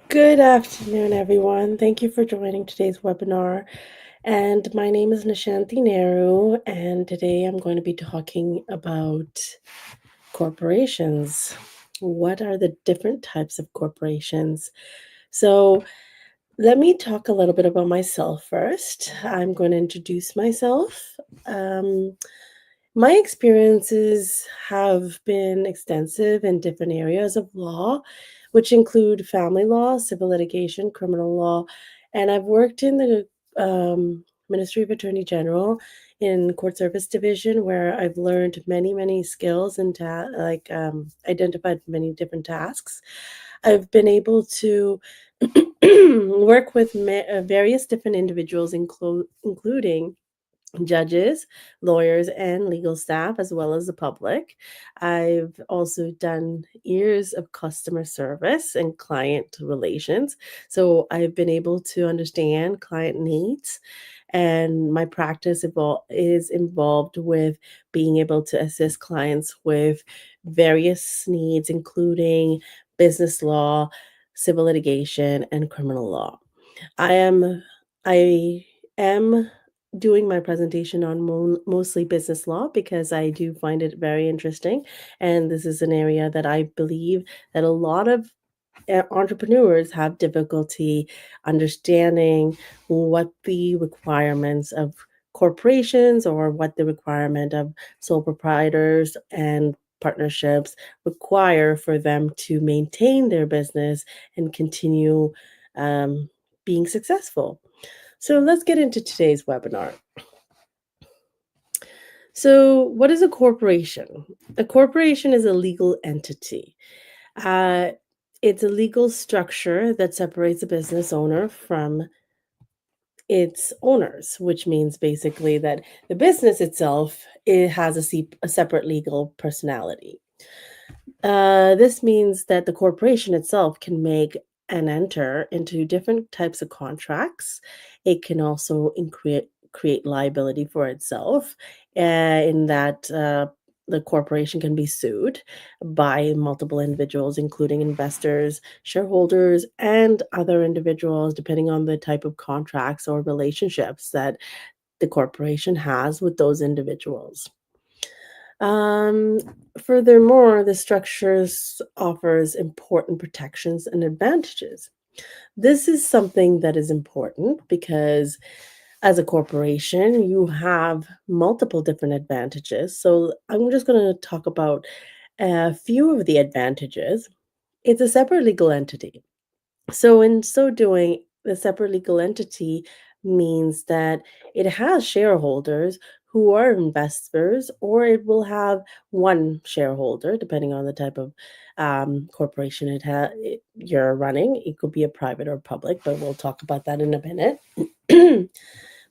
Good afternoon, everyone. Thank you for joining today's webinar. And my name is 𝘄𝗲𝗃𝗃, and today I'm going to be talking about corporations. What are the different types of corporations? So let me talk a little bit about myself first. I'm going to introduce myself. Um, my experiences have been extensive in different areas of law, which include family law, civil litigation, criminal law, and I've worked in the Ministry of Attorney General in Court Service Division, where I've learned many skills and identified many different tasks. I've been able to work with various different individuals, including judges, lawyers, and legal staff, as well as the public. I've also done years of customer service and client relations. So I've been able to understand client needs. And my practice is involved with being able to assist clients with various needs, including business law, civil litigation, and criminal law. I am I am doing my presentation on mostly business law because I do find it very interesting, and this is an area that I believe that a lot of entrepreneurs have difficulty understanding what the requirements of corporations or what the requirement of sole proprietors and partnerships require for them to maintain their business and continue um, being successful. So let's get into today's webinar. So, what is a corporation? A corporation is a legal entity. Uh, it's a legal structure that separates a business owner from its owners, which means basically that the business itself, it has a separate legal personality. This means that the corporation itself can make and enter into different types of contracts. It can also create liability for itself, in that the corporation can be sued by multiple individuals, including investors, shareholders, and other individuals, depending on the type of contracts or relationships that the corporation has with those individuals. Um, Furthermore, the structures offers important protections and advantages. This is something that is important because as a corporation, you have multiple different advantages. So I'm just going to talk about a few of the advantages. It's a separate legal entity. So, in so doing, the separate legal entity means that it has shareholders who are investors, or it will have one shareholder, depending on the type of corporation you're running. It could be a private or public, but we'll talk about that in a minute.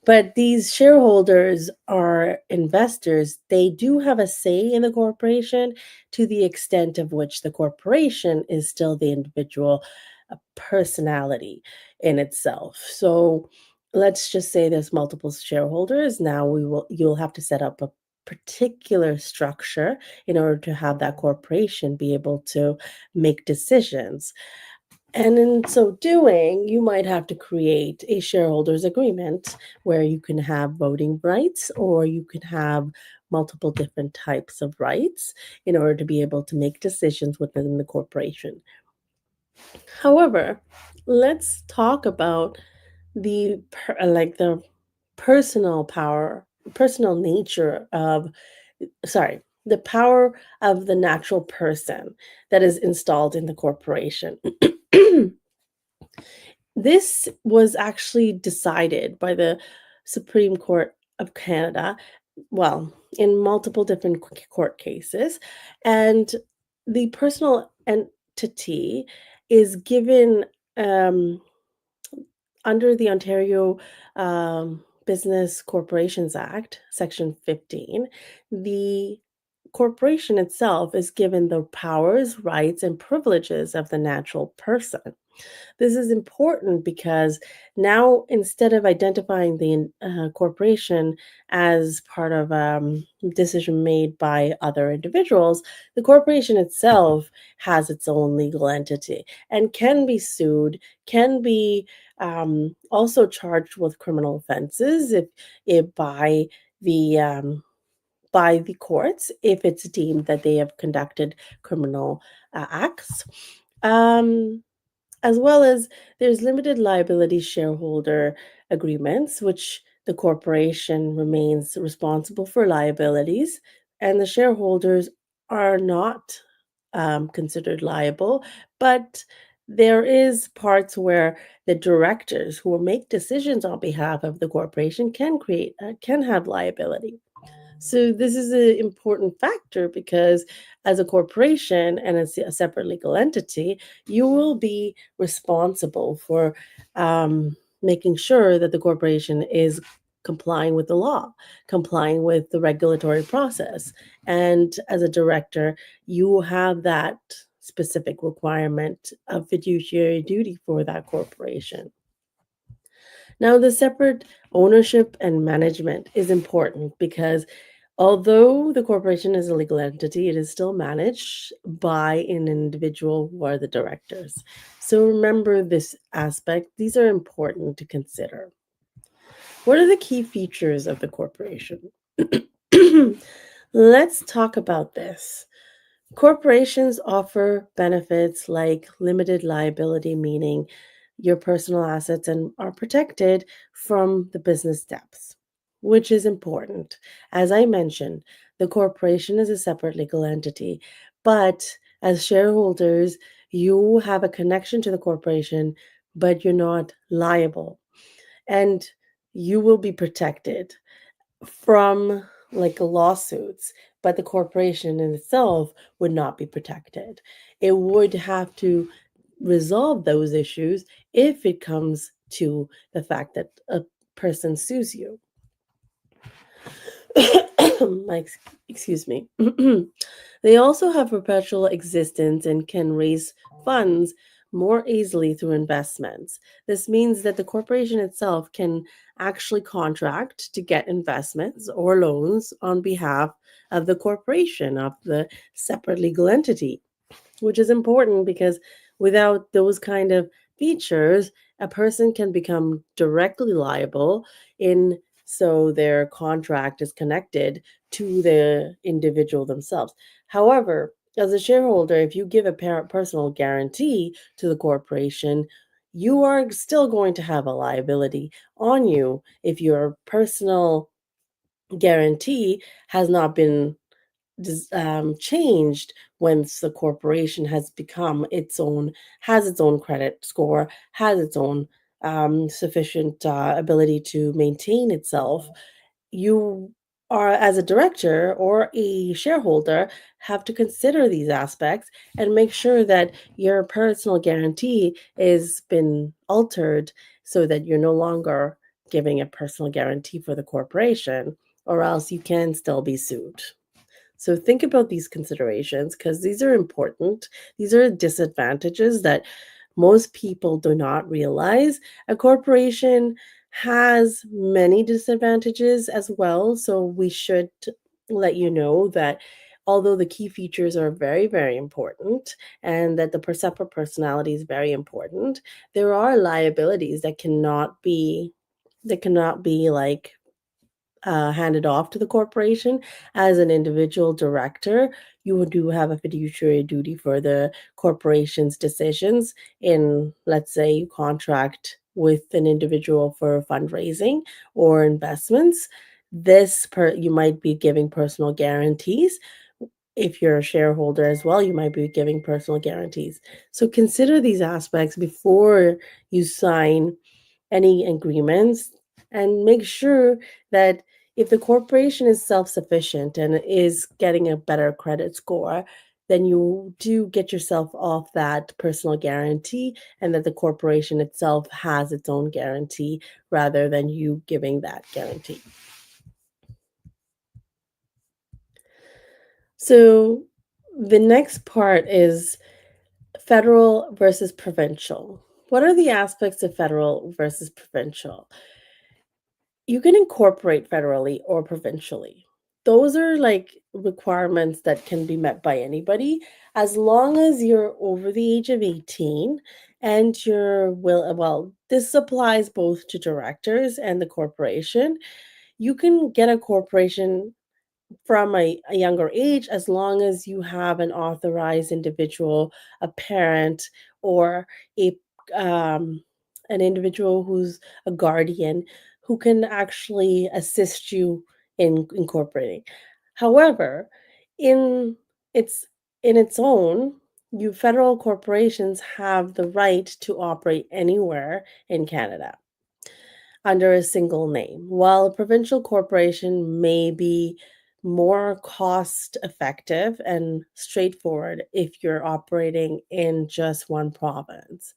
But these shareholders are investors. They do have a say in the corporation to the extent of which the corporation is still the individual personality in itself. So let's just say there's multiple shareholders. Now you'll have to set up a particular structure in order to have that corporation be able to make decisions. And in so doing, you might have to create a shareholders agreement where you can have voting rights, or you can have multiple different types of rights in order to be able to make decisions within the corporation. However, let's talk about the personal power, personal nature of, the power of the natural person that is installed in the corporation. This was actually decided by the Supreme Court of Canada, well, in multiple different court cases, and the personal entity is given um, under the Ontario Business Corporations Act, Section 15. The corporation itself is given the powers, rights, and privileges of the natural person. This is important because now, instead of identifying the corporation as part of decision made by other individuals, the corporation itself has its own legal entity and can be sued, can be also charged with criminal offenses if by the courts if it's deemed that they have conducted criminal acts. Um, as well as there's limited liability shareholder agreements, which the corporation remains responsible for liabilities, and the shareholders are not considered liable. But there is parts where the directors who will make decisions on behalf of the corporation can have liability. So this is an important factor because as a corporation and as a separate legal entity, you will be responsible for making sure that the corporation is complying with the law, complying with the regulatory process. And as a director, you have that specific requirement of fiduciary duty for that corporation. Now, the separate ownership and management is important because although the corporation is a legal entity, it is still managed by an individual who are the directors. So remember this aspect. These are important to consider. What are the key features of the corporation? Let's talk about this. Corporations offer benefits like limited liability, meaning your personal assets and are protected from the business debts, which is important. As I mentioned, the corporation is a separate legal entity, but as shareholders, you have a connection to the corporation, but you're not liable, and you will be protected from like lawsuits, but the corporation in itself would not be protected. It would have to resolve those issues if it comes to the fact that a person sues you. Excuse me. They also have perpetual existence and can raise funds more easily through investments. This means that the corporation itself can actually contract to get investments or loans on behalf of the corporation, of the separate legal entity, which is important because without those kind of features, a person can become directly liable in so their contract is connected to the individual themselves. However, as a shareholder, if you give a personal guarantee to the corporation, you are still going to have a liability on you if your personal guarantee has not been changed once the corporation has become has its own credit score, has its own sufficient ability to maintain itself. You are, as a director or a shareholder, have to consider these aspects and make sure that your personal guarantee is been altered so that you're no longer giving a personal guarantee for the corporation, or else you can still be sued. So think about these considerations because these are important. These are disadvantages that most people do not realize. A corporation has many disadvantages as well. So we should let you know that although the key features are very, very important and that the separate personality is very important, there are liabilities that cannot be like handed off to the corporation. As an individual director, you do have a fiduciary duty for the corporation's decisions. In, let's say, you contract with an individual for fundraising or investments. You might be giving personal guarantees. If you're a shareholder as well, you might be giving personal guarantees. So consider these aspects before you sign any agreements, and make sure that if the corporation is self-sufficient and is getting a better credit score, then you do get yourself off that personal guarantee and that the corporation itself has its own guarantee rather than you giving that guarantee. So the next part is federal versus provincial. what are the aspects of federal versus provincial? You can incorporate federally or provincially. Those are like requirements that can be met by anybody as long as you're over the age of 18 and this applies both to directors and the corporation. You can get a corporation from a younger age as long as you have an authorized individual, a parent, or a an individual who's a guardian who can actually assist you in incorporating. However, in its in its own, you federal corporations have the right to operate anywhere in Canada under a single name, while a provincial corporation may be more cost effective and straightforward if you're operating in just one province.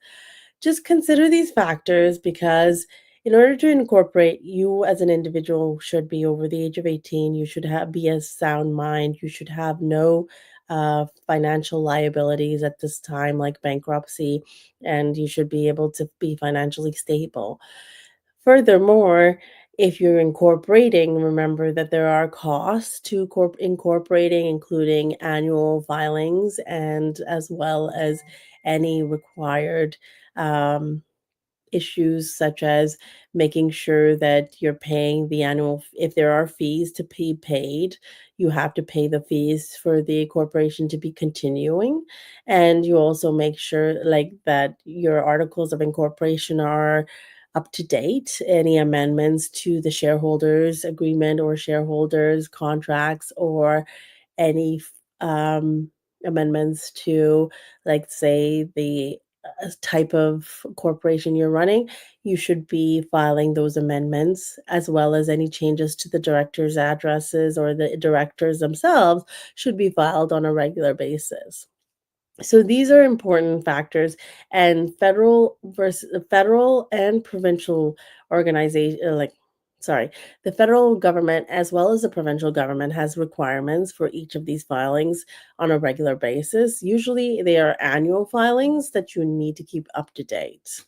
Just consider these factors because in order to incorporate, you as an individual should be over the age of 18. You should be a sound mind. You should have no financial liabilities at this time, like bankruptcy, and you should be able to be financially stable. Furthermore, if you're incorporating, remember that there are costs to incorporating, including annual filings and as well as any required um, issues such as making sure that you're paying the annual if there are fees to be paid, you have to pay the fees for the corporation to be continuing. And you also make sure like that your articles of incorporation are up to date, any amendments to the shareholders agreement or shareholders contracts or any amendments to, like, say, the type of corporation you're running, you should be filing those amendments as well as any changes to the directors' addresses or the directors themselves should be filed on a regular basis. So these are important factors, and federal and provincial organization, the federal government as well as the provincial government has requirements for each of these filings on a regular basis. Usually they are annual filings that you need to keep up to date.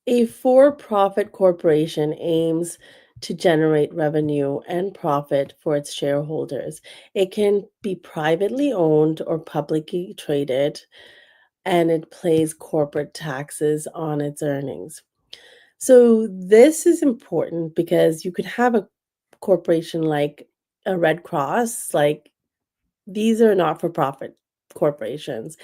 A for-profit corporation aims to generate revenue and profit for its shareholders. It can be privately owned or publicly traded, and it pays corporate taxes on its earnings. So this is important because you could have a corporation like a Red Cross, like these are not-for-profit corporations.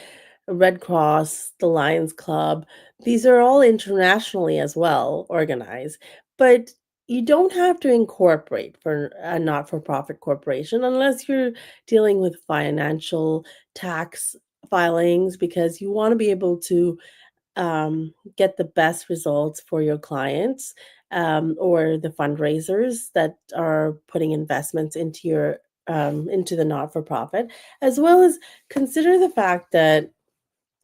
Red Cross, the Lions Club, these are all internationally as well organized. But you don't have to incorporate for a not-for-profit corporation unless you're dealing with financial tax filings because you want to be able to get the best results for your clients or the fundraisers that are putting investments into your into the not-for-profit, as well as consider the fact that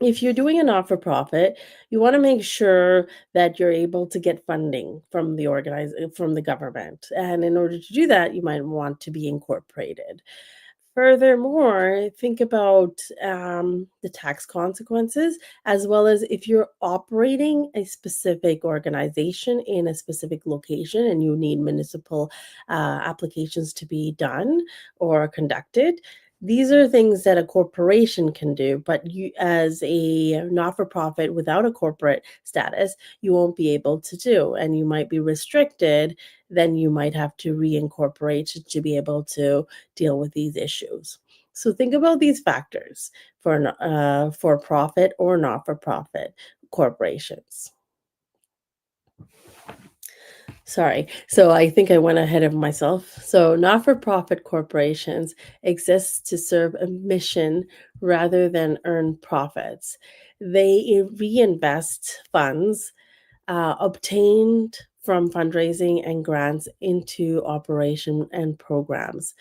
if you're doing a not-for-profit, you want to make sure that you're able to get funding from from the government. And in order to do that, you might want to be incorporated. Furthermore, think about the tax consequences, as well as if you're operating a specific organization in a specific location and you need municipal applications to be done or conducted. These are things that a corporation can do, but you, as a not-for-profit without a corporate status, you won't be able to do, and you might be restricted. Then you might have to reincorporate to be able to deal with these issues. So think about these factors for profit or not-for-profit corporations. Sorry. So I think I went ahead of myself. So not-for-profit corporations exist to serve a mission rather than earn profits. They reinvest funds obtained from fundraising and grants into operation and programs.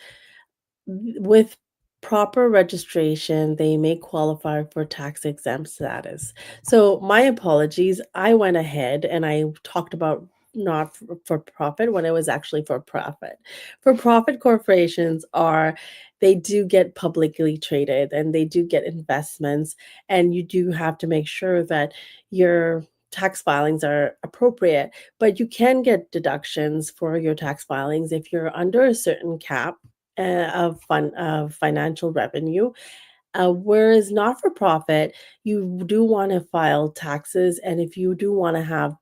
With proper registration, they may qualify for tax exempt status. So my apologies. I went ahead and I talked about not for profit when it was actually for profit. For profit corporations they do get publicly traded and they do get investments, and you do have to make sure that your tax filings are appropriate, but you can get deductions for your tax filings if you're under a certain cap of financial revenue. Whereas not for profit, you do want to file taxes, and if you do want to have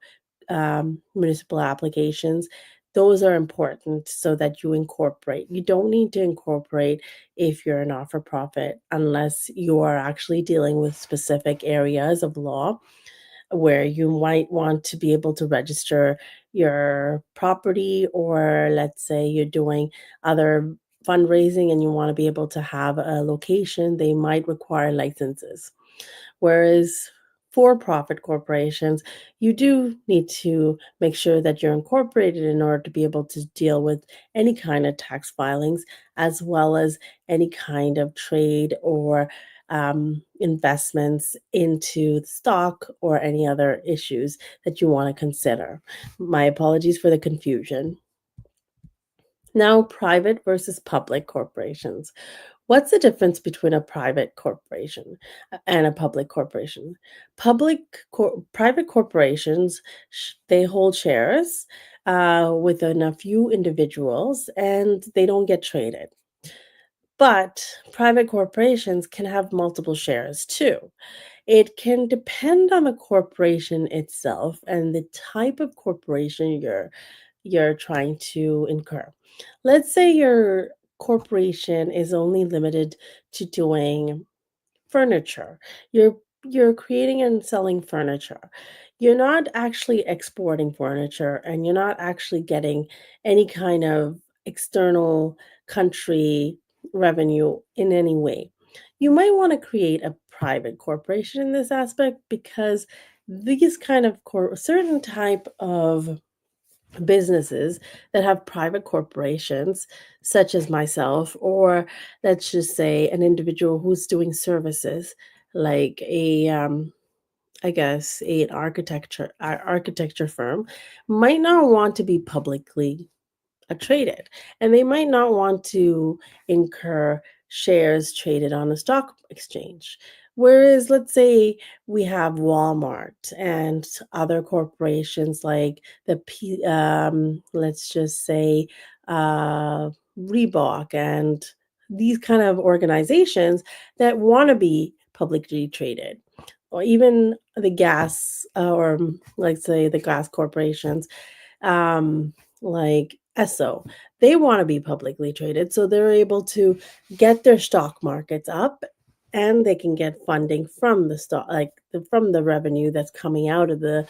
municipal applications, those are important so that you incorporate. You don't need to incorporate if you're a not for profit unless you are actually dealing with specific areas of law where you might want to be able to register your property, or let's say you're doing other fundraising and you want to be able to have a location, they might require licenses. Whereas for-profit corporations, you do need to make sure that you're incorporated in order to be able to deal with any kind of tax filings, as well as any kind of trade or investments into stock or any other issues that you want to consider. My apologies for the confusion. Now, private versus public corporations. What's the difference between a private corporation and a public corporation? Private corporations, they hold shares within a few individuals and they don't get traded. But private corporations can have multiple shares too. It can depend on the corporation itself and the type of corporation you're trying to incur. Let's say your corporation is only limited to doing furniture. You're creating and selling furniture. You're not actually exporting furniture, and you're not actually getting any kind of external country revenue in any way. You might want to create a private corporation in this aspect because these kind of certain type of businesses that have private corporations, such as myself, or let's just say an individual who's doing services like I guess an architecture firm, might not want to be publicly traded, and they might not want to incur shares traded on a stock exchange. Whereas, let's say we have Walmart and other corporations like let's just say Reebok and these kind of organizations that want to be publicly traded, or even the gas, or let's say the gas corporations, like Esso, they want to be publicly traded, so they're able to get their stock markets up, and they can get funding from the stock, like from the revenue that's coming out of the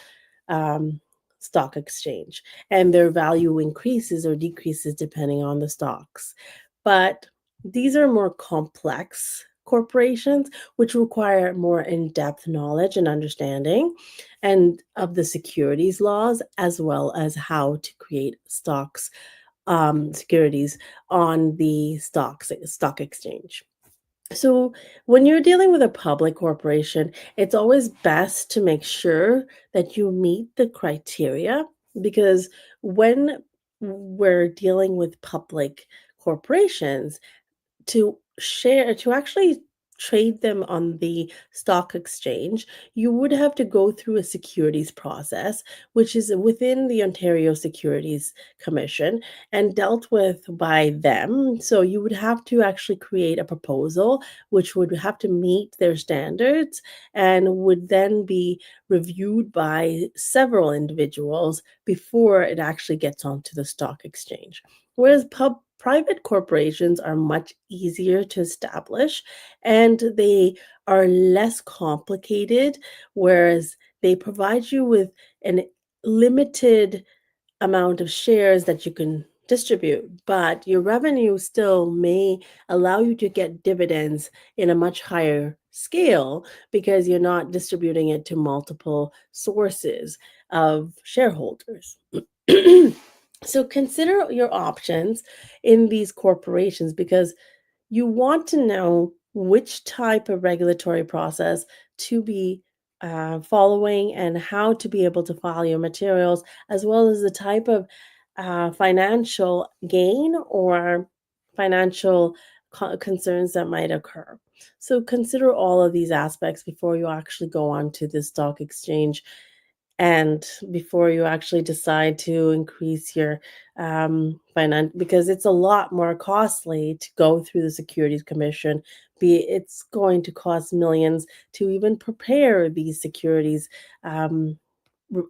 um, stock exchange, and their value increases or decreases depending on the stocks. But these are more complex corporations, which require more in-depth knowledge and understanding and of the securities laws, as well as how to create securities on the stock exchange. So when you're dealing with a public corporation, it's always best to make sure that you meet the criteria, because when we're dealing with public corporations, to actually trade them on the stock exchange, you would have to go through a securities process, which is within the Ontario Securities Commission and dealt with by them. So you would have to actually create a proposal, which would have to meet their standards and would then be reviewed by several individuals before it actually gets onto the stock exchange. Whereas private corporations are much easier to establish and they are less complicated, whereas they provide you with an limited amount of shares that you can distribute, but your revenue still may allow you to get dividends in a much higher scale because you're not distributing it to multiple sources of shareholders. So consider your options in these corporations, because you want to know which type of regulatory process to be following and how to be able to file your materials, as well as the type of financial gain or financial concerns that might occur. So consider all of these aspects before you actually go onto the stock exchange and before you actually decide to increase your finance, because it's a lot more costly to go through the Securities Commission. It's going to cost millions to even prepare these um,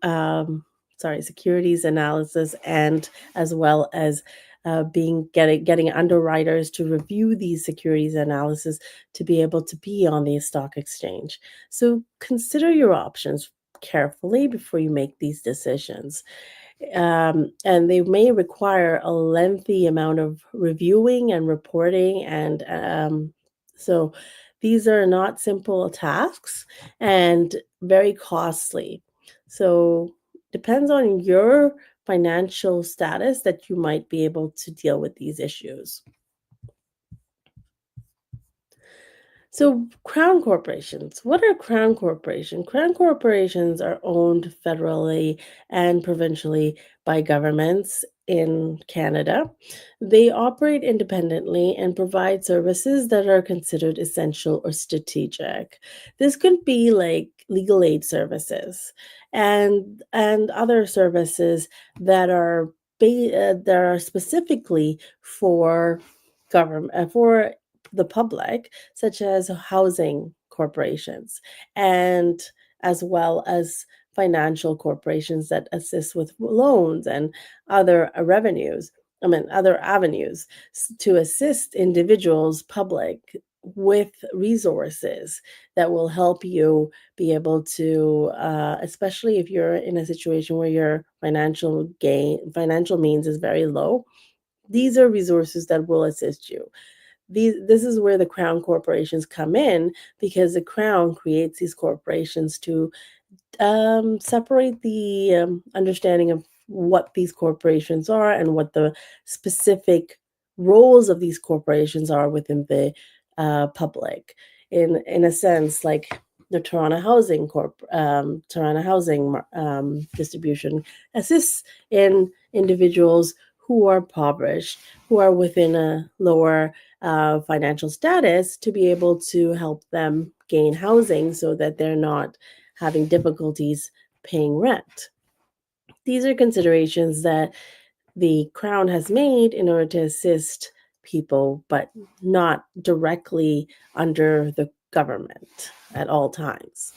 um, securities analysis, and as well as getting underwriters to review these securities analysis to be able to be on the stock exchange. So consider your options carefully before you make these decisions. And they may require a lengthy amount of reviewing and reporting, and so these are not simple tasks and very costly. So depends on your financial status that you might be able to deal with these issues. So crown corporations, what are crown corporations? Crown corporations are owned federally and provincially by governments in Canada. They operate independently and provide services that are considered essential or strategic. This could be like legal aid services and other services that are specifically for government, for the public, such as housing corporations, and as well as financial corporations that assist with loans and other other avenues to assist individuals, public, with resources that will help you be able to, especially if you're in a situation where your financial means is very low. These are resources that will assist you. This is where the crown corporations come in, because the crown creates these corporations to separate the understanding of what these corporations are and what the specific roles of these corporations are within the public. In a sense, like the Toronto Housing Distribution assists in individuals who are impoverished, who are within a lower financial status, to be able to help them gain housing so that they're not having difficulties paying rent. These are considerations that the Crown has made in order to assist people, but not directly under the government at all times.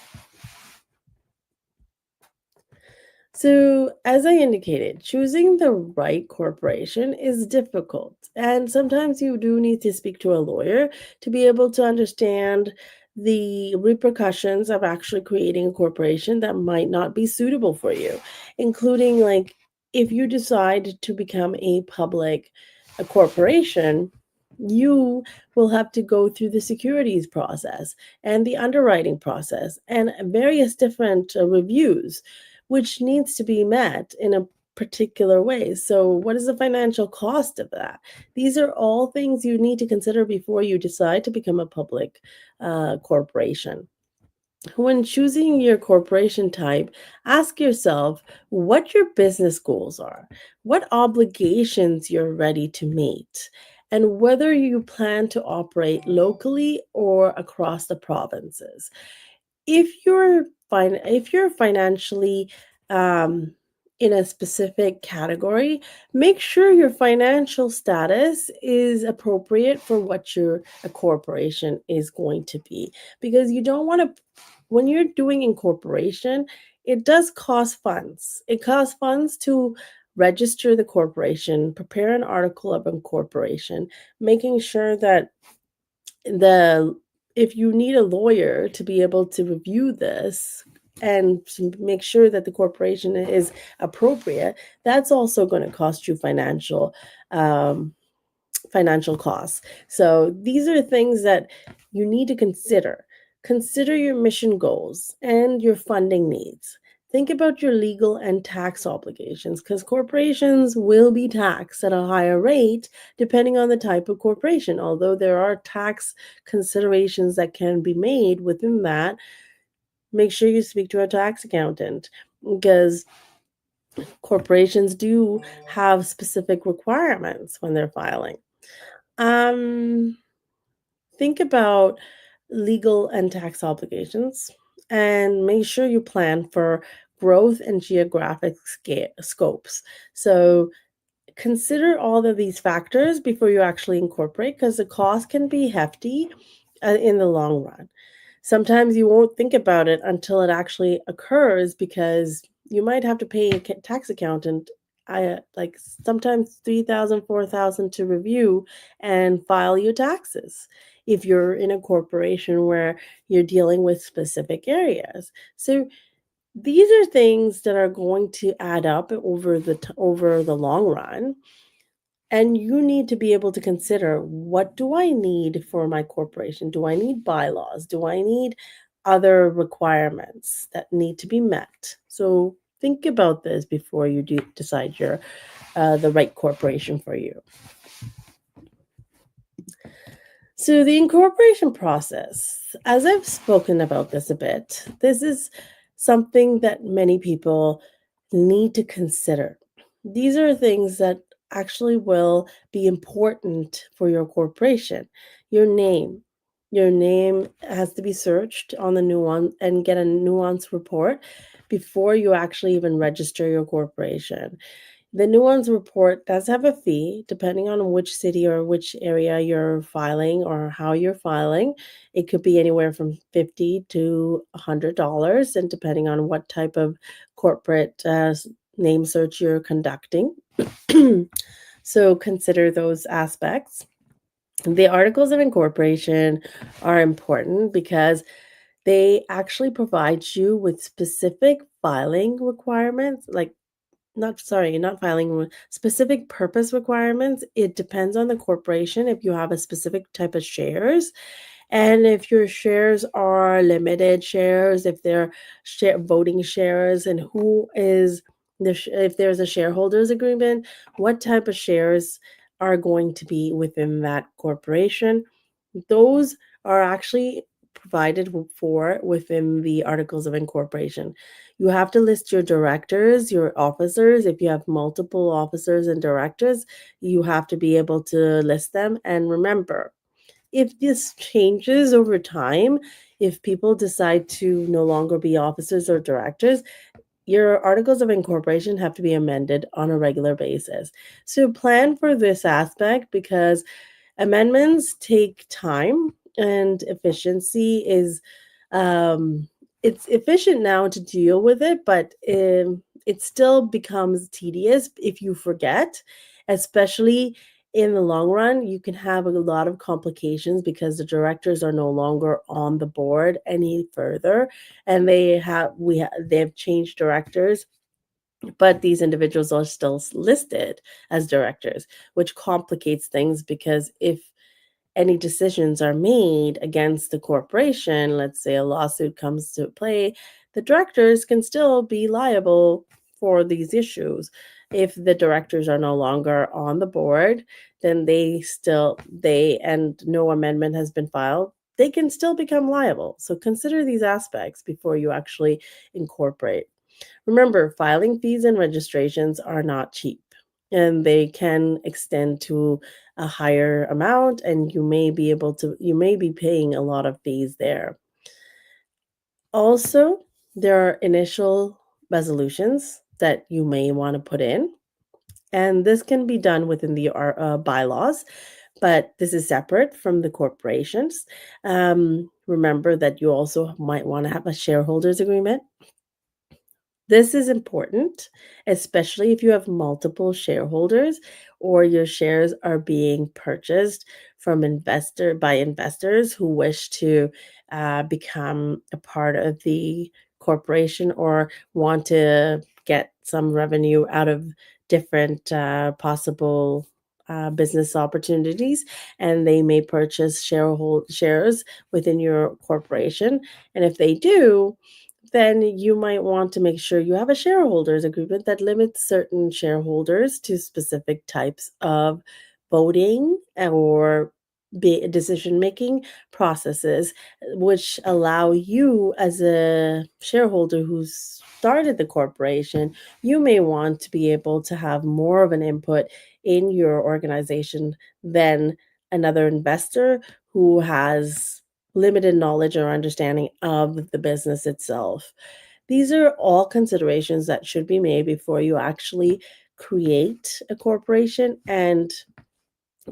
So, as I indicated, choosing the right corporation is difficult, and sometimes you do need to speak to a lawyer to be able to understand the repercussions of actually creating a corporation that might not be suitable for you, including like if you decide to become a corporation, you will have to go through the securities process and the underwriting process and various different reviews, which needs to be met in a particular way. So, what is the financial cost of that? These are all things you need to consider before you decide to become a public corporation. When choosing your corporation type, ask yourself what your business goals are, what obligations you're ready to meet, and whether you plan to operate locally or across the provinces. If you're financially um, in a specific category, make sure your financial status is appropriate for what your a corporation is going to be, because you don't want to, when you're doing incorporation, it does cost funds. It costs funds to register the corporation, prepare an article of incorporation, making sure that the if you need a lawyer to be able to review this and to make sure that the corporation is appropriate, that's also going to cost you um, financial costs. So these are things that you need to consider. Consider your mission goals and your funding needs. Think about your legal and tax obligations, because corporations will be taxed at a higher rate depending on the type of corporation. Although there are tax considerations that can be made within that, make sure you speak to a tax accountant, because corporations do have specific requirements when they're filing. Um, think about legal and tax obligations and make sure you plan for growth and geographic scopes. So consider all of these factors before you actually incorporate, because the cost can be hefty in the long run. Sometimes you won't think about it until it actually occurs, because you might have to pay a tax accountant like sometimes 3,000, 4,000 to review and file your taxes if you're in a corporation where you're dealing with specific areas. So these are things that are going to add up over the long run. And you need to be able to consider, what do I need for my corporation? Do I need bylaws? Do I need other requirements that need to be met? So think about this before you decide the right corporation for you. So the incorporation process, as I've spoken about this a bit, this is something that many people need to consider. These are things that actually will be important for your corporation. Your name. Your name has to be searched on the nuance and get a nuance report before you actually even register your corporation. The nuance report does have a fee depending on which city or which area you're filing or how you're filing. It could be anywhere from $50 to $100, and depending on what type of corporate name search you're conducting. So consider those aspects. The articles of incorporation are important because they actually provide you with specific filing requirements, like not filing, specific purpose requirements. It depends on the corporation if you have a specific type of shares, and if your shares are limited shares, if they're voting shares, and who is if there's a shareholders agreement, what type of shares are going to be within that corporation. Those are actually provided for within the articles of incorporation. You have to list your directors, your officers. If you have multiple officers and directors, you have to be able to list them. And remember, if this changes over time, if people decide to no longer be officers or directors, your articles of incorporation have to be amended on a regular basis. So plan for this aspect, because amendments take time, and efficiency is it's efficient now to deal with it, but it still becomes tedious if you forget, especially in the long run. You can have a lot of complications because the directors are no longer on the board any further, and they've changed directors, but these individuals are still listed as directors, which complicates things, because if any decisions are made against the corporation, let's say a lawsuit comes to play, the directors can still be liable for these issues. If the directors are no longer on the board, then and no amendment has been filed, they can still become liable. So consider these aspects before you actually incorporate. Remember, filing fees and registrations are not cheap, and they can extend to a higher amount, and you may be paying a lot of fees there. Also, there are initial resolutions that you may want to put in, and this can be done within the bylaws, but this is separate from the corporations. Remember that you also might want to have a shareholders agreement. This is important, especially if you have multiple shareholders or your shares are being purchased by investors who wish to become a part of the corporation or want to get some revenue out of different possible business opportunities, and they may purchase shares within your corporation. And if they do, then you might want to make sure you have a shareholders agreement that limits certain shareholders to specific types of voting or decision-making processes, which allow you, as a shareholder who's started the corporation, you may want to be able to have more of an input in your organization than another investor who has limited knowledge or understanding of the business itself. These are all considerations that should be made before you actually create a corporation and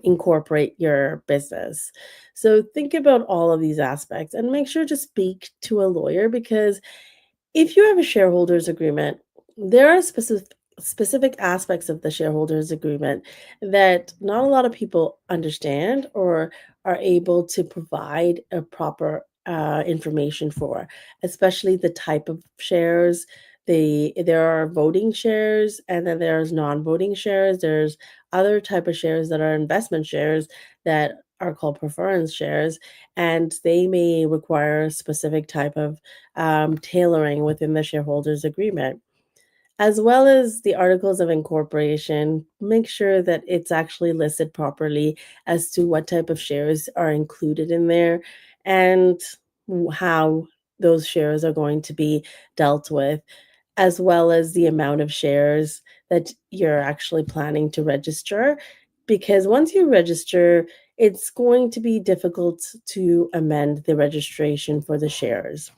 incorporate your business. So think about all of these aspects and make sure to speak to a lawyer, because if you have a shareholders agreement, there are specific aspects of the shareholders agreement that not a lot of people understand or are able to provide a proper information for, especially the type of shares. There are voting shares, and then there's non-voting shares. There's other type of shares that are investment shares that are called preference shares, and they may require a specific type of tailoring within the shareholders agreement, as well as the articles of incorporation. Make sure that it's actually listed properly as to what type of shares are included in there and how those shares are going to be dealt with, as well as the amount of shares that you're actually planning to register. Because once you register, it's going to be difficult to amend the registration for the shares.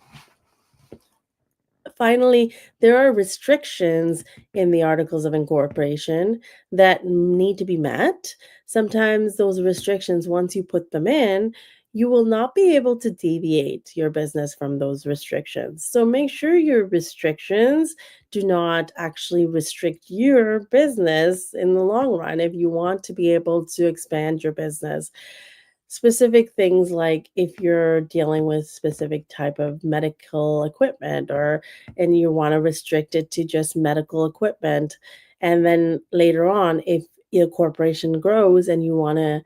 Finally, there are restrictions in the articles of incorporation that need to be met. Sometimes those restrictions, once you put them in, you will not be able to deviate your business from those restrictions. So make sure your restrictions do not actually restrict your business in the long run if you want to be able to expand your business. Specific things like if you're dealing with specific type of medical equipment, or and you want to restrict it to just medical equipment, and then later on, if your corporation grows and you want to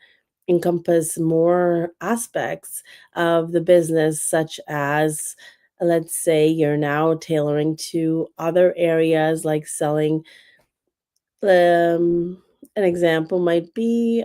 encompass more aspects of the business, such as, let's say, you're now tailoring to other areas like selling, um, an example might be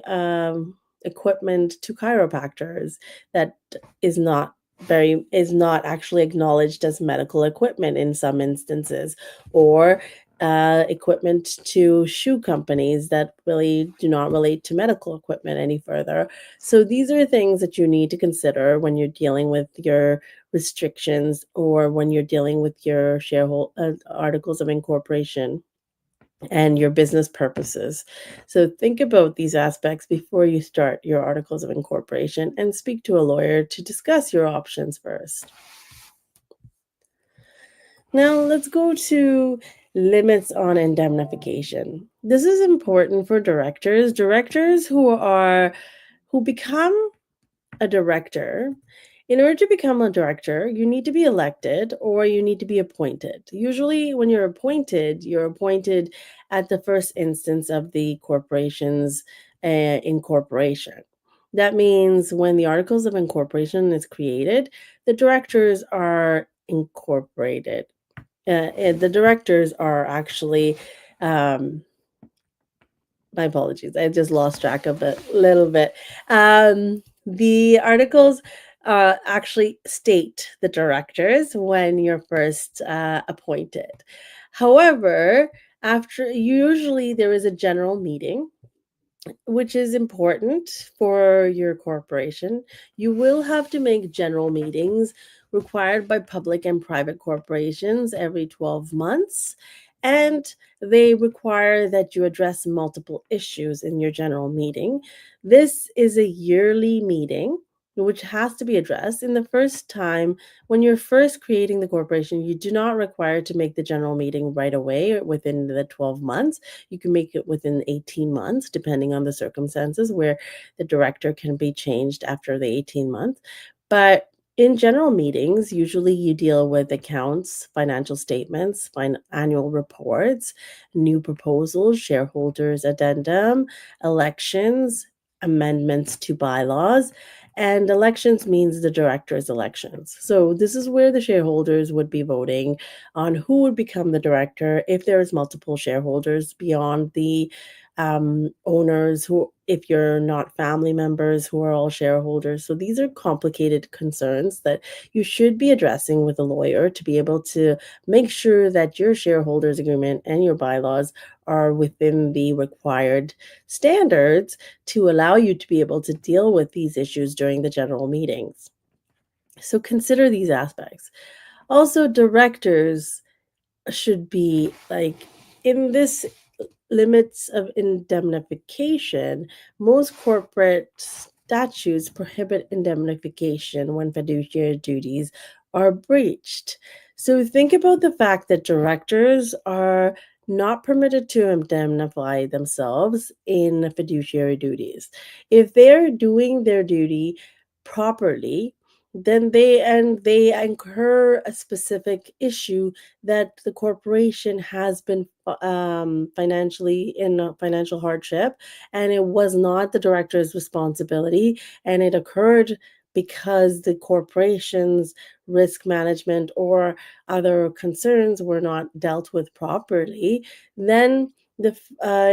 equipment to chiropractors that is not actually acknowledged as medical equipment in some instances, or equipment to shoe companies that really do not relate to medical equipment any further. So these are things that you need to consider when you're dealing with your restrictions, or when you're dealing with your shareholder articles of incorporation and your business purposes. So think about these aspects before you start your articles of incorporation, and speak to a lawyer to discuss your options first. Now let's go to limits on indemnification. This is important for directors who become a director. In order to become a director, you need to be elected or you need to be appointed. Usually, when you're appointed at the first instance of the corporation's incorporation. That means when the articles of incorporation is created, the directors are incorporated. And the directors are actually, my apologies, I just lost track of it a little bit. The articles actually state the directors when you're first appointed. However, after usually there is a general meeting, which is important for your corporation. You will have to make general meetings required by public and private corporations every 12 months. And they require that you address multiple issues in your general meeting. This is a yearly meeting which has to be addressed. In the first time, when you're first creating the corporation, you do not require to make the general meeting right away within the 12 months. You can make it within 18 months, depending on the circumstances, where the director can be changed after the 18 months. But in general meetings, usually you deal with accounts, financial statements, annual reports, new proposals, shareholders addendum, elections, amendments to bylaws. And elections means the director's elections. So this is where the shareholders would be voting on who would become the director if there is multiple shareholders beyond the owners who, if you're not family members, who are all shareholders. So these are complicated concerns that you should be addressing with a lawyer to be able to make sure that your shareholders agreement and your bylaws are within the required standards to allow you to be able to deal with these issues during the general meetings. So consider these aspects. Also, directors should be like, in this limits of indemnification, most corporate statutes prohibit indemnification when fiduciary duties are breached. So think about the fact that directors are not permitted to indemnify themselves in fiduciary duties. If they're doing their duty properly, then they incur a specific issue that the corporation has been financially in a financial hardship, and it was not the director's responsibility, and it occurred because the corporation's risk management or other concerns were not dealt with properly, then the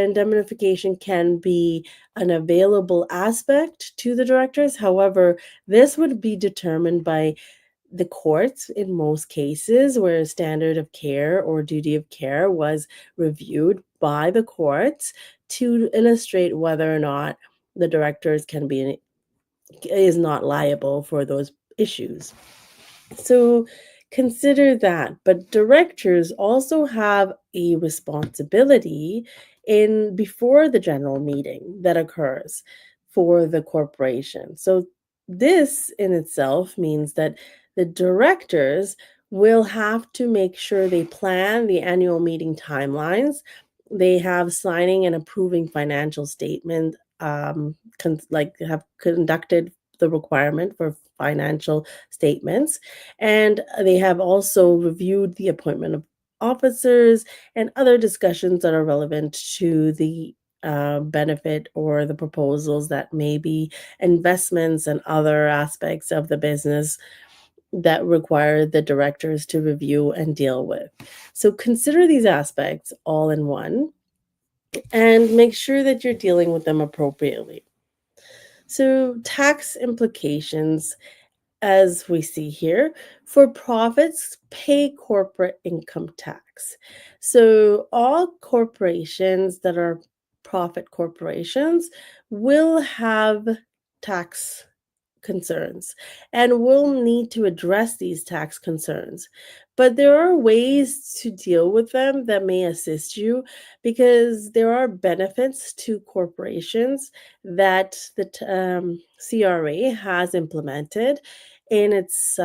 indemnification can be an available aspect to the directors. However, this would be determined by the courts in most cases where standard of care or duty of care was reviewed by the courts to illustrate whether or not the directors is not liable for those issues. So consider that. But directors also have a responsibility in before the general meeting that occurs for the corporation. So this in itself means that the directors will have to make sure they plan the annual meeting timelines. They have signing and approving financial statement, have conducted the requirement for financial statements, and they have also reviewed the appointment of officers and other discussions that are relevant to the benefit or the proposals that may be investments and other aspects of the business that require the directors to review and deal with. So consider these aspects all in one and make sure that you're dealing with them appropriately. So tax implications, as we see here, for profits, pay corporate income tax. So all corporations that are profit corporations will have tax concerns and will need to address these tax concerns. But there are ways to deal with them that may assist you, because there are benefits to corporations that the CRA has implemented in its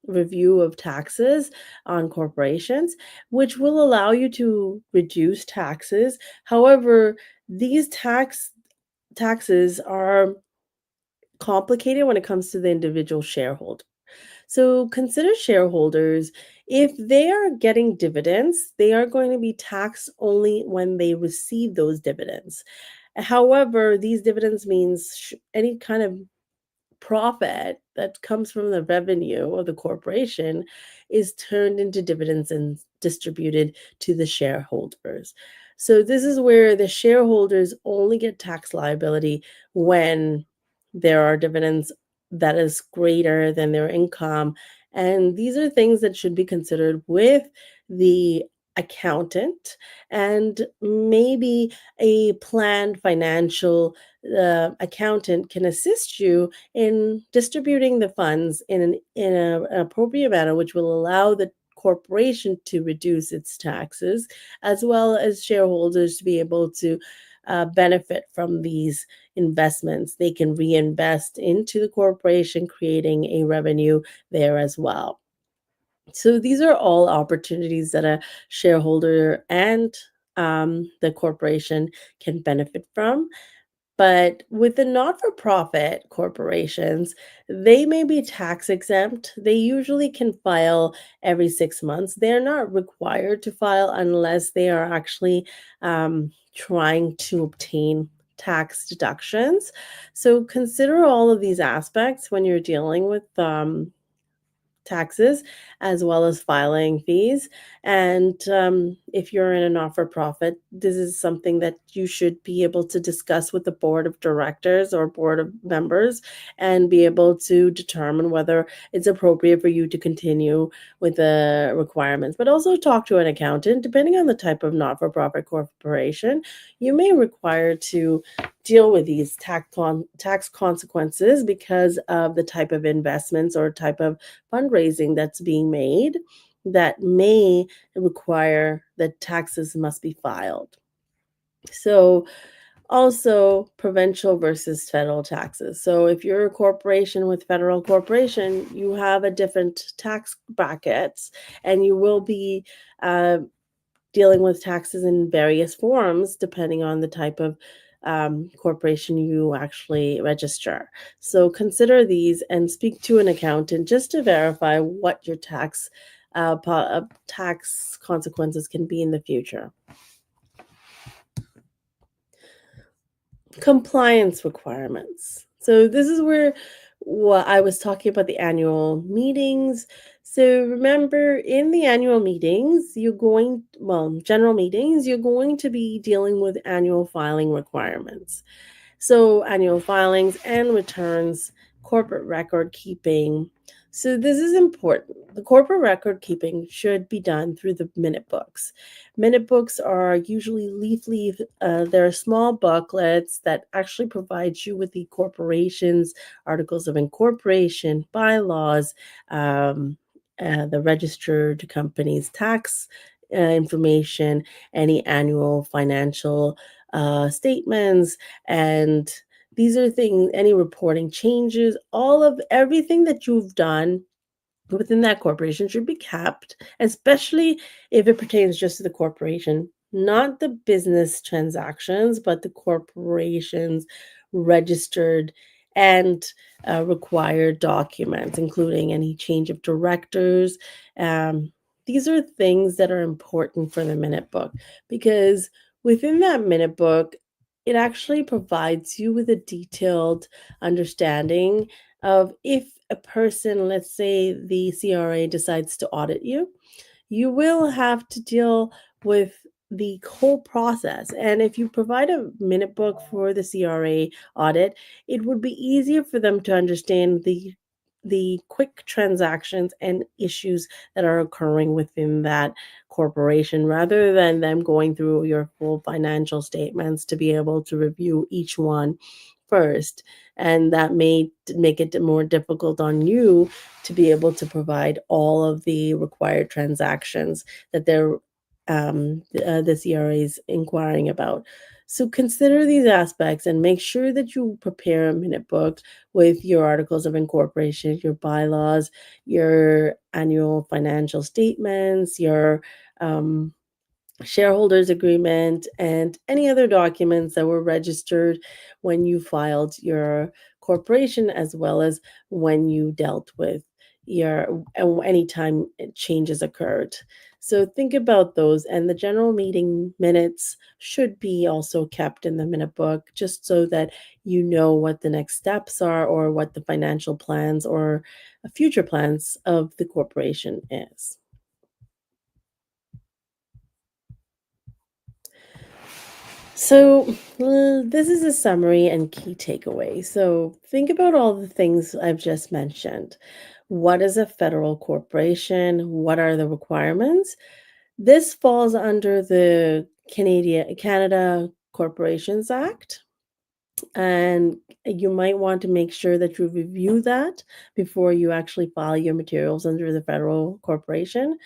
review of taxes on corporations, which will allow you to reduce taxes. However, these taxes are complicated when it comes to the individual shareholder. So consider shareholders, if they are getting dividends, they are going to be taxed only when they receive those dividends. However, these dividends means any kind of profit that comes from the revenue of the corporation is turned into dividends and distributed to the shareholders. So this is where the shareholders only get tax liability when there are dividends that is greater than their income. And these are things that should be considered with the accountant, and maybe a planned financial accountant can assist you in distributing the funds in an appropriate manner, which will allow the corporation to reduce its taxes, as well as shareholders to be able to benefit from these investments. They can reinvest into the corporation, creating a revenue there as well. So these are all opportunities that a shareholder and the corporation can benefit from. But with the not-for-profit corporations, they may be tax exempt. They usually can file every 6 months. They're not required to file unless they are actually trying to obtain tax deductions. So consider all of these aspects when you're dealing with taxes, as well as filing fees. And if you're in a not-for-profit, this is something that you should be able to discuss with the board of directors or board of members and be able to determine whether it's appropriate for you to continue with the requirements. But also talk to an accountant. Depending on the type of not-for-profit corporation, you may require to deal with these tax consequences because of the type of investments or type of fundraising that's being made that may require that taxes must be filed. So also provincial versus federal taxes. So if you're a corporation with federal corporation, you have a different tax brackets and you will be dealing with taxes in various forms depending on the type of corporation you actually register. So consider these and speak to an accountant just to verify what your tax consequences can be in the future. Compliance requirements. So this is where what I was talking about, the annual meetings. So remember, in the annual meetings, general meetings, you're going to be dealing with annual filing requirements. So annual filings and returns, corporate record keeping. So this is important. The corporate record keeping should be done through the minute books. Minute books are usually leaf. They're small booklets that actually provide you with the corporation's articles of incorporation, bylaws, the registered company's tax information, any annual financial statements, and these are things, any reporting changes, everything that you've done within that corporation should be kept, especially if it pertains just to the corporation, not the business transactions, but the corporation's registered and required documents, including any change of directors. These are things that are important for the minute book because within that minute book, it actually provides you with a detailed understanding of if a person, let's say the CRA decides to audit you, you will have to deal with the whole process. And if you provide a minute book for the CRA audit, it would be easier for them to understand the quick transactions and issues that are occurring within that corporation rather than them going through your full financial statements to be able to review each one first. And that may make it more difficult on you to be able to provide all of the required transactions that the CRA is inquiring about. So consider these aspects and make sure that you prepare a minute book with your articles of incorporation, your bylaws, your annual financial statements, your shareholders agreement, and any other documents that were registered when you filed your corporation, as well as when you dealt with anytime changes occurred. So think about those, and the general meeting minutes should be also kept in the minute book just so that you know what the next steps are or what the financial plans or future plans of the corporation is. So, this is a summary and key takeaway. So, think about all the things I've just mentioned. What is a federal corporation? What are the requirements? This falls under the Canada Corporations Act. And you might want to make sure that you review that before you actually file your materials under the federal corporation.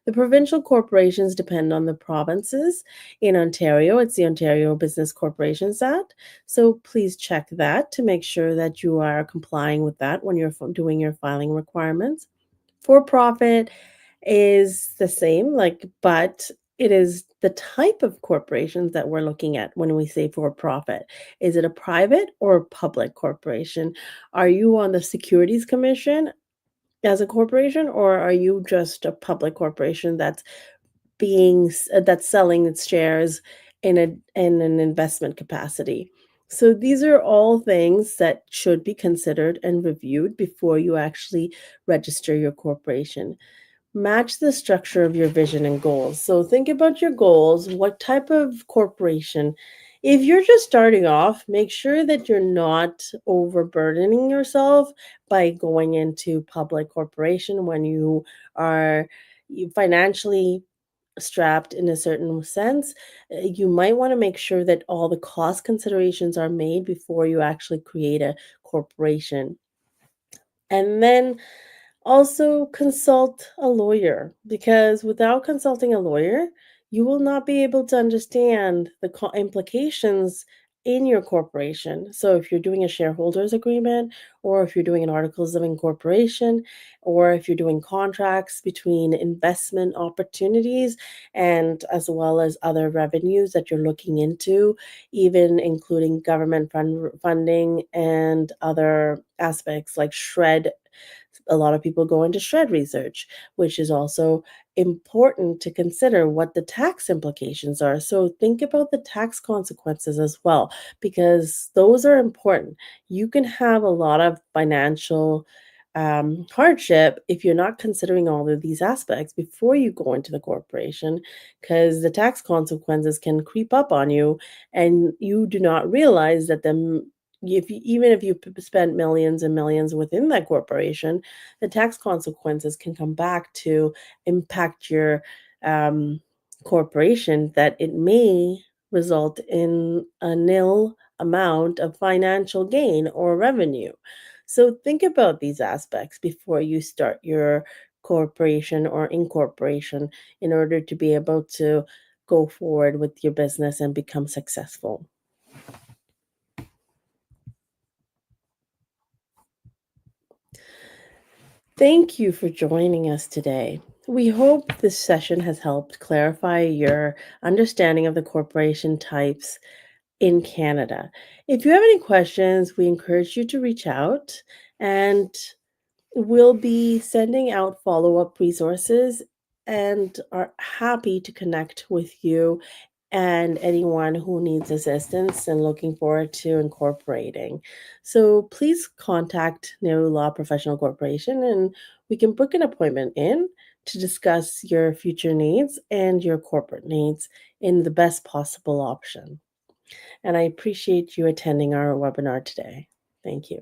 The provincial corporations depend on the provinces. In Ontario, it's the Ontario Business Corporations Act. So please check that to make sure that you are complying with that when you're doing your filing requirements. For profit is the same, but it is the type of corporations that we're looking at when we say for profit. Is it a private or a public corporation? Are you on the Securities Commission as a corporation, or are you just a public corporation that's selling its shares in an investment capacity? So these are all things that should be considered and reviewed before you actually register your corporation. match the structure of your vision and goals. So think about your goals, what type of corporation. If you're just starting off, make sure that you're not overburdening yourself by going into public corporation when you are financially strapped in a certain sense. You might want to make sure that all the cost considerations are made before you actually create a corporation. And then also consult a lawyer, because without consulting a lawyer, you will not be able to understand the implications in your corporation. So if you're doing a shareholders agreement, or if you're doing an articles of incorporation, or if you're doing contracts between investment opportunities and as well as other revenues that you're looking into, even including government funding and other aspects like SR&ED. A lot of people go into SR&ED research, which is also important to consider what the tax implications are. So think about the tax consequences as well, because those are important. You can have a lot of financial hardship if you're not considering all of these aspects before you go into the corporation, because the tax consequences can creep up on you and you do not realize that even if you spent millions and millions within that corporation, the tax consequences can come back to impact your corporation, that it may result in a nil amount of financial gain or revenue. So think about these aspects before you start your corporation or incorporation in order to be able to go forward with your business and become successful. Thank you for joining us today. We hope this session has helped clarify your understanding of the corporation types in Canada. If you have any questions, we encourage you to reach out, and we'll be sending out follow-up resources and are happy to connect with you and anyone who needs assistance and looking forward to incorporating. So please contact Nehru Law Professional Corporation and we can book an appointment in to discuss your future needs and your corporate needs in the best possible option. And I appreciate you attending our webinar today. Thank you.